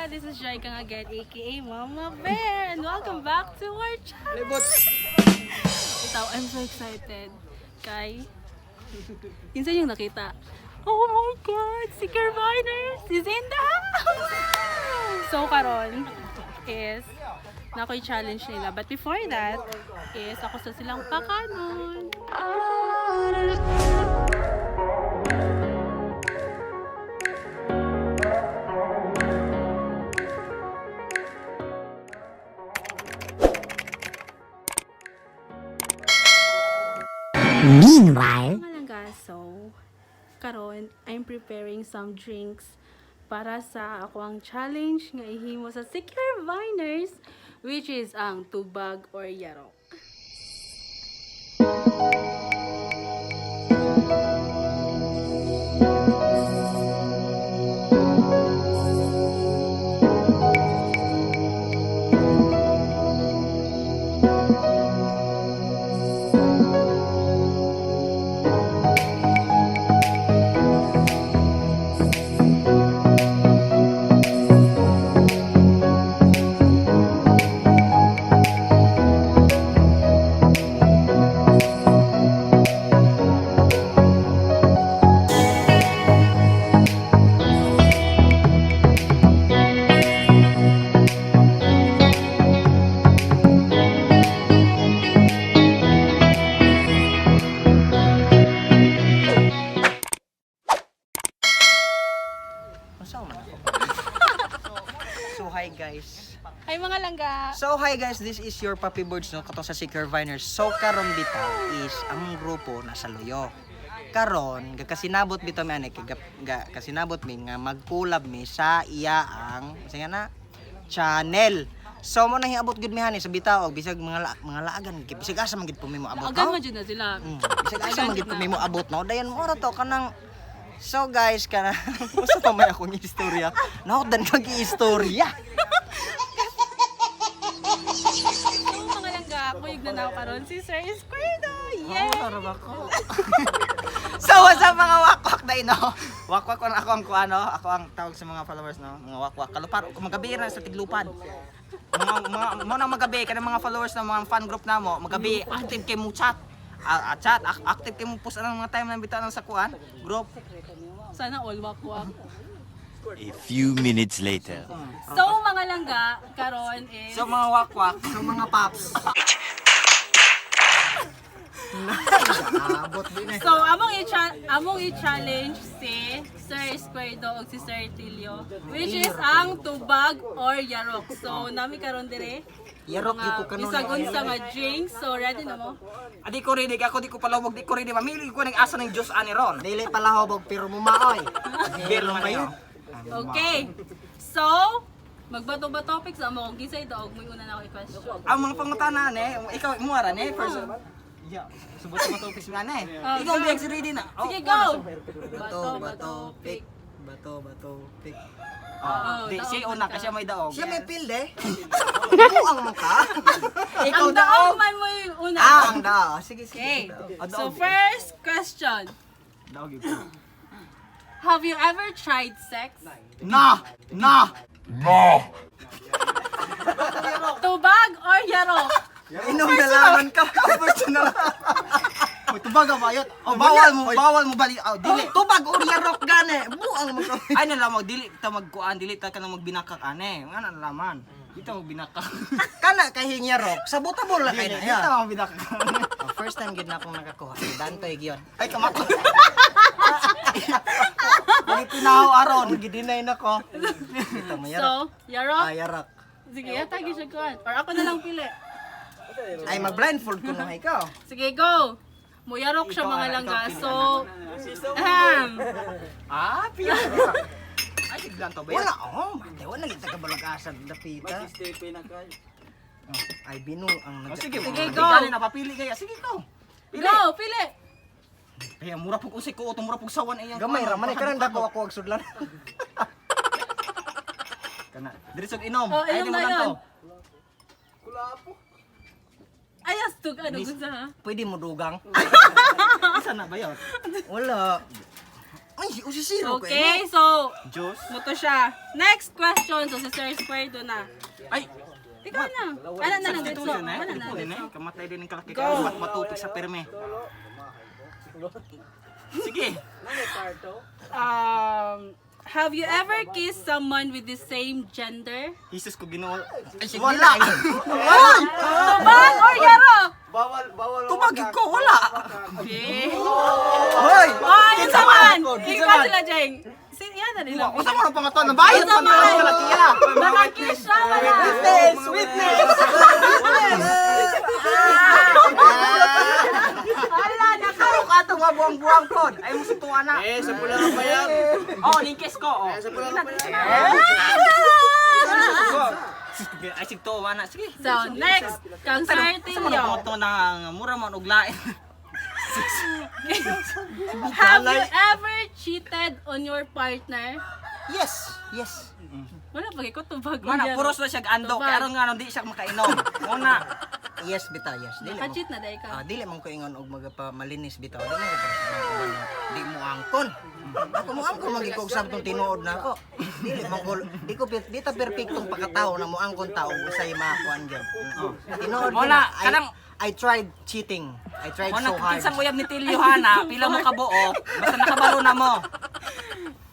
This is Joy Kang again, aka Mama Bear, and welcome back to our channel. Ito, I'm so excited. Kay, minsan yung nakita. Oh my God! Si Carviners is in the house! So, karon is na ako challenge nila. But before that, is ako sa silang pakanon. Meanwhile, So, karon I'm preparing some drinks para sa ako ang challenge nga ihimo sa Secure Viners, which is ang tubag or yarok. So hi guys. Ay mga langga! So hi guys, this is your Puppy Birds no kato sa Secure Viners. So karon bitaw is ang grupo nasa Loyo. Karon gakasinabot bitaw mi ani kasinabot mi nga mag-collab mi sa iya ang nga na channel. So mo nang hiabot gud mi hani sa bitaw bisag mga laagan bisag asa man gid po mi mo abot. Agan man jud na sila. Bisag asa man gid po mi mo abot no. Dayon mo ra to kanang. So guys, kana usa pa may akong istorya. Naodan kag istorya. So mga langga, kuyog na naw karon si Sir Esquerdo. Yay! So what's up mga wakwak na ino? Wakwak ko ako ang kuano, ako ang tawag sa mga followers no, mga wakwak. Kalupar ko magabi ra sa tiglupad. Mga mo nang magabi kana mga followers ng mga fan group namo, magabi active kay mo chat. Chat active kay mo post ang mga time na bitaw sa kuan group. Sana all wak-wak. A few minutes later. So mga langga, karon is So mga wakwak, so mga paps. So, among i-challenge si Sir Esquerdo ug si Sir Tilio, which is ang tubag or yarok. So, nami karon dire. Yarok gyud ko kanon. Bisag unsa nga drinks. So, ready na mo? Adi ko ready ako di ko palawog di ko ready mamili ko ng asa ng Diyos ani ron. dili pala hobog pero mumaoy. Beer lang kayo. Okay. So, magbato ba topics amo kung gisay daog mo una na ako i-question. Ang mga pangutanan ikaw mo ara ne first. Yeah, subot mo topics nga ne. Ikaw go. biag si ready na. Sige, go! Bato, pick. Bato, pick. Di si una kasi may daog. Siya may pilde. Buang mo ka. Ikaw Ang daog man mo yung una. Ang da. Sige. Okay. Daog. So, first question. Daog yun. Have you ever tried sex? Na. Tubag or yarok? Inom na laman ka. Personal. May tubaga bayot. Oh, bawal mo bali. Oh, dili. Tubag or yarok gani. Buang mo ka. Ay na lang dili ta magkuan, dili ta kanang magbinakak ane. Nga na laman. Dito magbinakak. Kana kay yarok. Sabotable la kay na. Dito ya. magbinakak. First time gid na akong nakakuha. Dantoy giyon. Ay kamako. Dili pinahaw aron. Gidinay na ko. Ito mo yarok. So, yarok? Yarok. Sige, yatagi siya kuhan. Or ako na lang pili. Ay mag-blindfold ko na ikaw. Sige, go! Muyarok siya mga langga. So, Pila. Ay tiglan to ba? Wala wala kita ka balagasan dapita. Ay binu ang Sige, Sige, go. Gani na papili kaya. Sige ko. go! Pili! Kaya mura pug usik ko, mura pug sawan iyang. gamay ra man karon dako ako og sudlan. Kana. Diri sug inom. Oh, Ay, inom di mo na lang yun. to. Ayas tug ano gusto ha? Pwede mo dugang. Isa na ba yun? Wala. Ay, usisiro ko Okay, so, Diyos. muto siya. Next question. So, si Sir Square doon na. Ay, Ikaw na. Ano na lang dito? tutusin eh. Ano na Tutusin dito? eh. Kamatay din ng kalaki Go. ka. Matupik sa perme. Sige. Have you ever kissed someone with the same gender? Jesus ko ginoo. Ay, sige Wala. lang. Tubag or yarok? Tumagig ko, wala. Okay. Hoy! Oh, yun sa man! Ikaw sila, Jeng. Yan na nila. Basta mo ng pangato na bayad pa na sa lakiya. Nakakiss siya, wala. Witness! Wala, Ano ka ito nga buwang-buwang ko? Ay mo sa tuwa na. Eh, sa pula lang ba yan? Oh, linkes ko. Oh. Sa pula lang ba yan? Ay, sige to, na. Sige. So, next, kang Sir Sa mga Tilio. ito na mura mo uglain. Have you ever cheated on your partner? Yes, yes. Wala, bagay ko tubag. Mana, puros na siya ando. Tubag. Kaya aron nga, di siya makainom. Una. Yes, bitaw, yes. Dili mo. Naka-cheat na dahil ka. Dili man ko ingon og magpamalinis bitaw. Dili mo ko di mo angkon. Ako mo angkon magikog sabtong tinuod na ako. Dili man ko di ta perpektong pagkatao na mo angkon tao usay makuan gyud. Tinuod ko Wala, na, kanang- I tried cheating. I tried Una, so hard. kinsan mo yab ni Tilio, Hana. Pila mo kabuok. Basta nakabalo na mo.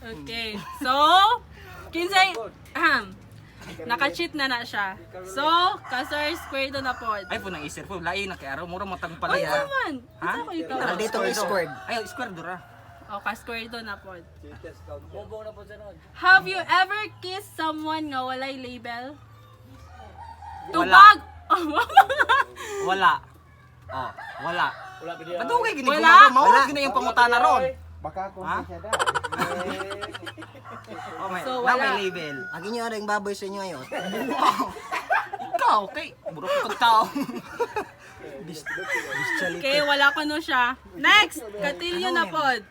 Okay. So, kinsay, naka-cheat na siya. So, ka-Sir Square doon na po. Ay po nang isir po. Lain na kaya araw. Mura mo tang Ay, palaya. naman. Ha? Isa ko ikaw. Tara dito may squared. Ay, square dura. O, ka-Square doon na po. Have you ever kissed someone nga walay label? Tubag! Wala. Oh, wala. Padugay gini Wala. Mawala gini yung pangutana ron. Baka kung Ha? siya da. Oh, may, So, na wala. may label. Agi niyo ring baboy sa inyo ayo. Ikaw, kay burok kang tao. Okay, wala ko no siya. Next, Katilyo na pod.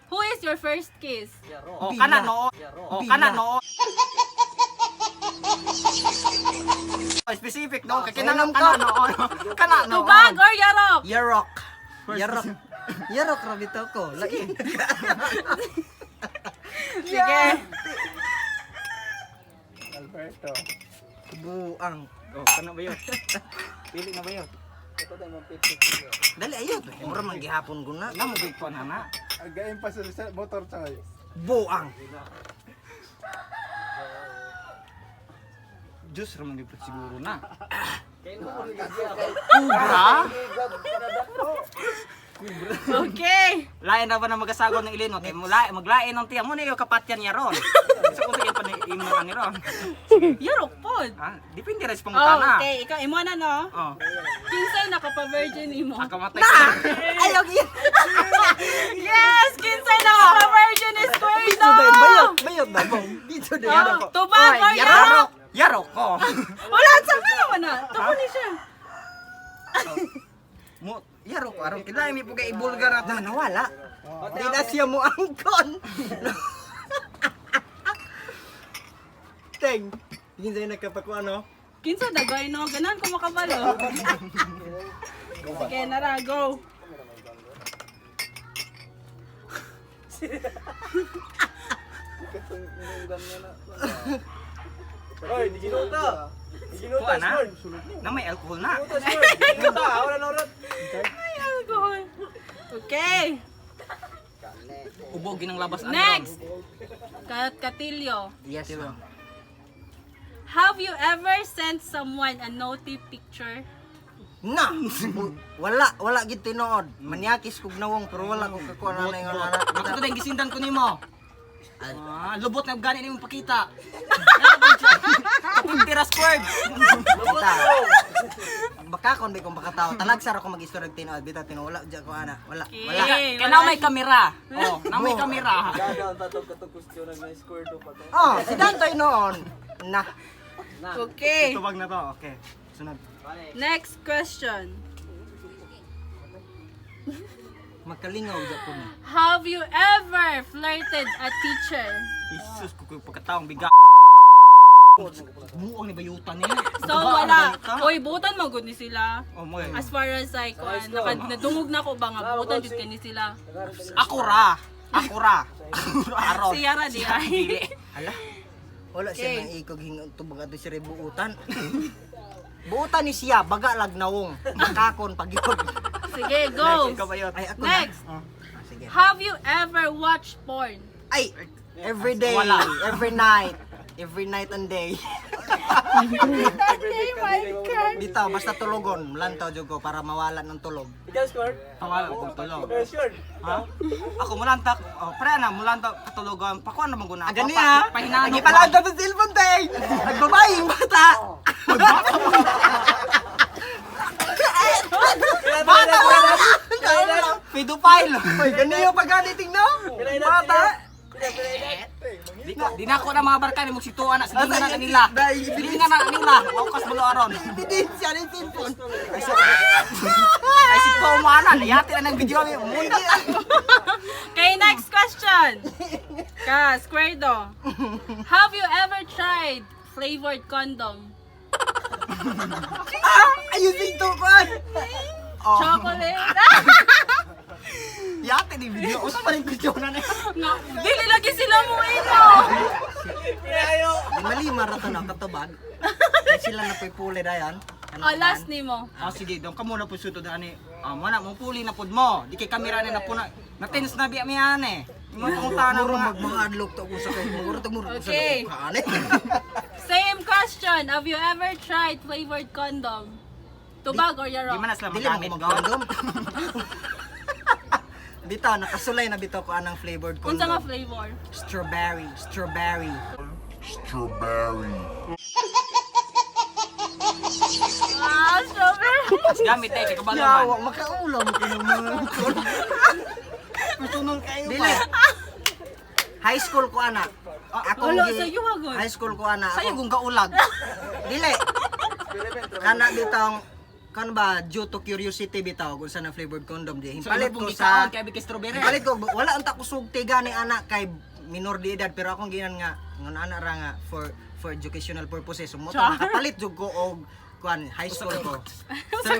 Who is your first kiss? Oh, kana no. Oh, kana no. Oh, specific no. Kakinanam kana no. Kana no. Tubag or yarok? Yarok. Yarok. Yarok ra bitaw ko. Lagi. Sige. Alberto. Buang. Oh, kana ba yun? Pili na ba yun? Dali ayo. Mura man gihapon ko na. Namugig ko na na. Again pa sa motor sa Buang. Diyos raman yung siguro na. Kubra? Okay. Lain na ba na magasagon ng ilin? Okay, maglain ng tiyan mo na yung kapatyan niya ron. So, kung sige pa na imunan ni ron. Yarok pod. Ha? Depende rin sa Oh, pangutana. okay. Ikaw, imo na no? Oh. Kinsay nakapa-virgin imo? Akamatay ka. Ayaw gid. Yes! Kinsay nakapa-virgin is Squirdo! Bayot ba mo? Dito din. Oh, tubag or yarok? Yarok ko. Wala, saan ka naman na? Tupo ni siya. Yarok ko. Aron kailangan may pugay ibulgar at Na nawala. Di na siya mo angkon. Teng. Ginsa nagkapakuan no? Kinsa dagay no? Ganan ko makabalo. Sige, nara, go. Oy, di ginuta. kuha na. Na may alcohol na. Ay, alcohol. Okay. Ubogin ang labas. Next. Katilyo. Yes, ma'am. Have you ever sent someone a naughty picture? Na. Wala gid tinuod. Manyakis kog nawong pero wala ko kakuha na na yung anak. Ako ko dahil gisindan ko nimo. Lubot na gani ni mong pakita. Kapag tira squared. Kita. Baka kon may kung pakataw. Talagsar ako mag-istorya tinuod bitaw tinuod wala diya ko ana. Wala. Wala. Okay, Kaya na may kamera. Oh, na may kamera. Oh, si Dantoy noon. Na. Okay. Tubag na to. Okay. Sunod. Next question. Magkalingaw diya ko ni. Have you ever flirted a teacher? Jesus, kukuy pagkataong biga. Buong ni bayutan niya. So wala. Oy, butan mo gud ni sila. Oh, mo. As far as like, nadungog na ko ba nga butan jud kani sila. Ako ra. Akura. Aron. Si Yara di ay. Hala. Wala Okay. siya nang ikog hingon tubag ato siya buutan. Buutan ni siya baga lagnawong. Makakon pagyod. Sige, go. Ikaw ba yun? Ay ako Next. na. Sige. Have you ever watched porn? Ay, every day, Wala. every night and day. Okay, my God. Bitaw basta tulogon, lantaw jud ko para mawala ng tulog. Tawala ko tulog. Sure. Ha? Ako mulantak. Oh, pre na mulantak katulogan. Pakuan naman guna. Gani ha. Pahinano. Lagi pala sa cellphone tay. Nagbabayi yung bata. Bata mo. Pedophile. Oy, ganiyo pag ganiting no? Bata. Di na ako na mga barkay mo situan na sige na kanila. Sige na kanila. Wakas bulo aron. Ebidensya ng cellphone. Ay si Tomana, layati na ng video mo. Mundi. Okay, next question. Ka, Squardo. Have you ever tried flavored condom? Ayusin to kan. Chocolate? Yate ni video. Usa pa rin video na niya. Nga, dili lagi sila mo ino. Di mali maraton na katubag. Kaya sila na po'y puli dayan. Oh, last ni mo. Ah sige, dong kamo na po sutod ani. Mana mo puli na pud mo. Di kay kamera ni na po na. Natins na biya mi ane. Mo punta na Muro mga magmahadlok to ko sa kay muro to muro sa Okay. kani. Same question. Have you ever tried flavored condom? Tubag or Di yarok? man na sila Dili mo magamit. magkondom. Bitaw nakasulay na bitaw ko anang flavored Unsa nga condom. flavor? Strawberry. Ah, strawberry. Gamit eh kay kabalo Yawa, man. makaulam ko naman. Tutunong kayo Dili. High school ko ana. Ako Wala, sa'yo, hagod. High school ko ana. Sayo Ako, kung kaulag. dili. Kana bitang kan ba due to curiosity bitaw kung saan ang flavored condom di. So Palit pong ko sa kay bigay strawberry. palit ko wala ang takusog gani anak kay minor de edad pero akong ginan nga ngon ana ra nga for educational purposes so mo to Char. nakapalit jud ko og kuan high school ko. Sa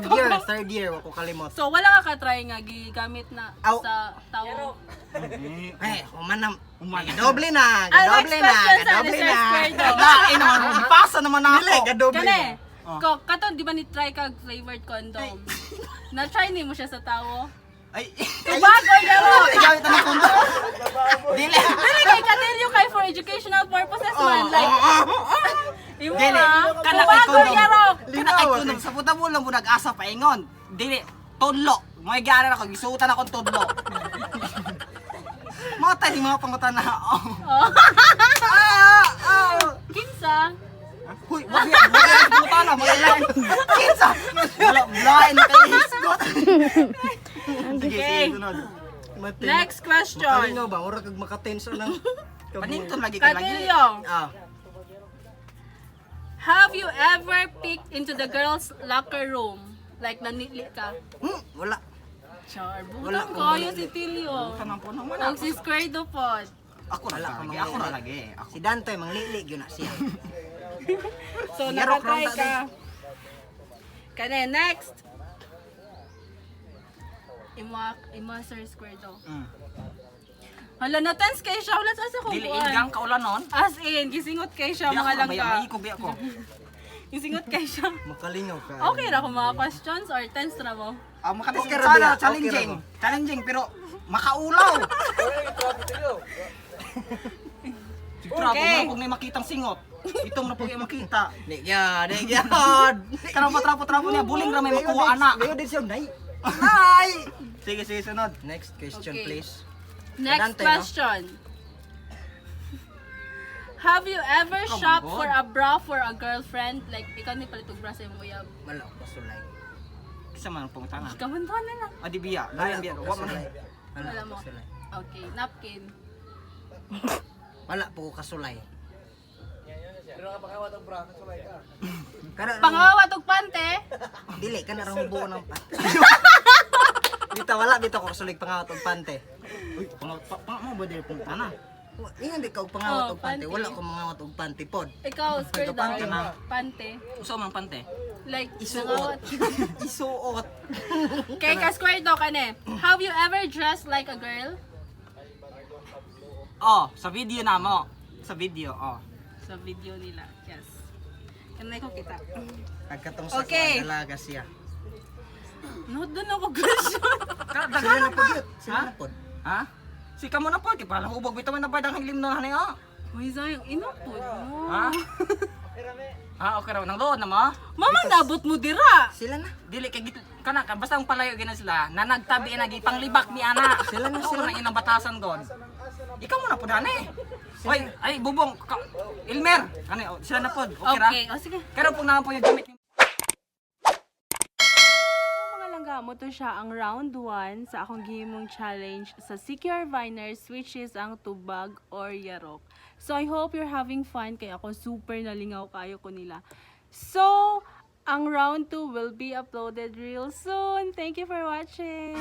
third year ako kalimot. So, wala ka ka-try nga gigamit na Aw. sa tao. Eh, human doble na, Ah, doble next na, question sa doble Sir na. Squardo. Lain naman, pasa naman Dili, ako. gadoble. Kane, Oh. ko, kato, di ba ni-try kag flavored condom? Na-try ni mo siya sa tao? Ay, Tubag or yarok? gamit na ng kondo. Dili. Dili kay katilyo kay for educational purposes man. Like, imo Dili. ha? Kana kay Tubag or kondo. yarok? Kana kay kondo. Sa puta mo lang mo nag-asa pa ingon. Dili. Tudlo. Mga gana ako, gisuutan akong tudlo. Mga tayo, di mga pangutan na. Oh. Kinsa? Huy, wag yan. Wag yan. Pangutan na. Mga yan. Kinsa. Wala, blain na kayo hisgot. Sige, Okay. sunod. Next question. Kalino ba ora kag makatenso lang. Paninton lagi ka lagi. Katilyo, Ah, have you ever peeked into the girls' locker room? Like, nanili ka? wala. Char, Wala butang ko kayo man. si Tilio. Kanang po naman. O si Squardo pod. Ako na Wala ka lagi. mga Ako na lili. lagi. Ako. Si Dante manglili gyud na siya. So, Yarok nakatry lang ka. Kane, next. Imo Sir Squardo. Mm. Hala, na-tense kayo siya. Wala sa kong Dili ingang kaulan nun. As in, gisingot kayo siya Di ako mga nabaya, langga. may ikubi ako. Gisingot kayo siya. Makalingaw ka. Okay ra kung mga questions or tense na mo? Makatis Okay ra sana, ba? challenging. Okay ra Challenging, pero makaulaw. Sigurado Okay. na kung may makitang singot. Itong na po yung makita. Di gyud, di gyud. Kanang patrapo-trapo niya, buling ra may makuha anak. Mayo din siya nay. Nay! Sige, sige, sunod. Next question Okay. please. Next Dante, no? question. Have you ever Come shopped on. for a bra for a girlfriend? Like, ikaw ni palitog bra sa imong uyab. Wala ko kasulay. Isa man ang pangutana. Kamantuan na lang. Adi biya, Wala layan biya. ko Wa man. kasulay. Wala Wala mo. ko kasulay. Okay, napkin. Wala po ko kasulay. Kana Pangawat og pante. dili ka na rang buo ng pante. Bita wala bita ko kasulay pangawat og pante. Uy, pang mo ba dili pangutana? Ingon di ka og pangawat Oh, og pante. pante. Wala ko mangawat og pante pod. Ikaw, square Pante daw. na. Pante. Usa man pante. Like, Isuot. nangawat. Isuot. Kay ka square daw ka ne. Have you ever dressed like a girl? Oh, sa video na mo. Sa video, oh. Sa video nila. Yes. Kanay ko kita. Nagkatong sa Okay. dalaga siya. No, doon ako gusto. Sila na po yun. Sila Ha? na po. Ha? Si kamo na po, kaya pala hubog bitaw na padang hilim na hani oh. Uy, sayang, inapod mo. Ha? Ha, okay raw nang lood na mo. Mama, nabot mo dira. Sila na. Dili kay kana ka basta ang palayo gina sila na nagtabi na panglibak ni ana. Sila na inang batasan god. Ikaw mo na pud ani. Oy, ay bubong Ilmer. Kani sila na pod. Okay ra? Okay, o sige. Karon pug na po yung gamit Mga langga mo to siya ang round 1 sa akong gihimong challenge sa Secure Viners, which is ang tubag or yarok. So I hope you're having fun kaya ako super nalingaw kayo ko nila. So, ang round 2 will be uploaded real soon. Thank you for watching.